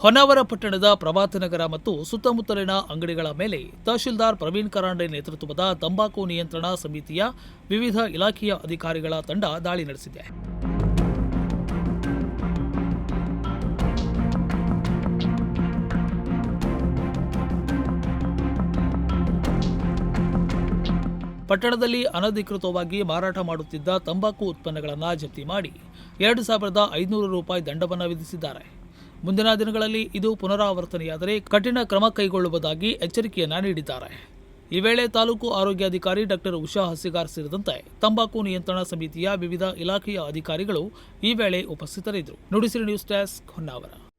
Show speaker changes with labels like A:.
A: ಹೊನ್ನಾವರ ಪಟ್ಟಣದ ಪ್ರಭಾತನಗರ ಮತ್ತು ಸುತ್ತಮುತ್ತಲಿನ ಅಂಗಡಿಗಳ ಮೇಲೆ ತಹಶೀಲ್ದಾರ್ ಪ್ರವೀಣ್ ಕರಾಂಡೆ ನೇತೃತ್ವದ ತಂಬಾಕು ನಿಯಂತ್ರಣ ಸಮಿತಿಯ ವಿವಿಧ ಇಲಾಖೆಯ ಅಧಿಕಾರಿಗಳ ತಂಡ ದಾಳಿ ನಡೆಸಿದೆ. ಪಟ್ಟಣದಲ್ಲಿ ಅನಧಿಕೃತವಾಗಿ ಮಾರಾಟ ಮಾಡುತ್ತಿದ್ದ ತಂಬಾಕು ಉತ್ಪನ್ನಗಳನ್ನು ಜಪ್ತಿ ಮಾಡಿ 2,500 ರೂಪಾಯಿ ದಂಡವನ್ನು ವಿಧಿಸಿದ್ದಾರೆ. ಮುಂದಿನ ದಿನಗಳಲ್ಲಿ ಇದು ಪುನರಾವರ್ತನೆಯಾದರೆ ಕಠಿಣ ಕ್ರಮ ಕೈಗೊಳ್ಳುವುದಾಗಿ ಎಚ್ಚರಿಕೆಯನ್ನ ನೀಡಿದ್ದಾರೆ. ಈ ವೇಳೆ ತಾಲೂಕು ಆರೋಗ್ಯಾಧಿಕಾರಿ ಡಾಕ್ಟರ್ ಉಷಾ ಹಸಿಗಾರ್ ಸೇರಿದಂತೆ ತಂಬಾಕು ನಿಯಂತ್ರಣ ಸಮಿತಿಯ ವಿವಿಧ ಇಲಾಖೆಯ ಅಧಿಕಾರಿಗಳು ಈ ವೇಳೆ ಉಪಸ್ಥಿತರಿದ್ದರು. Nudisiri news desk, Honnavar.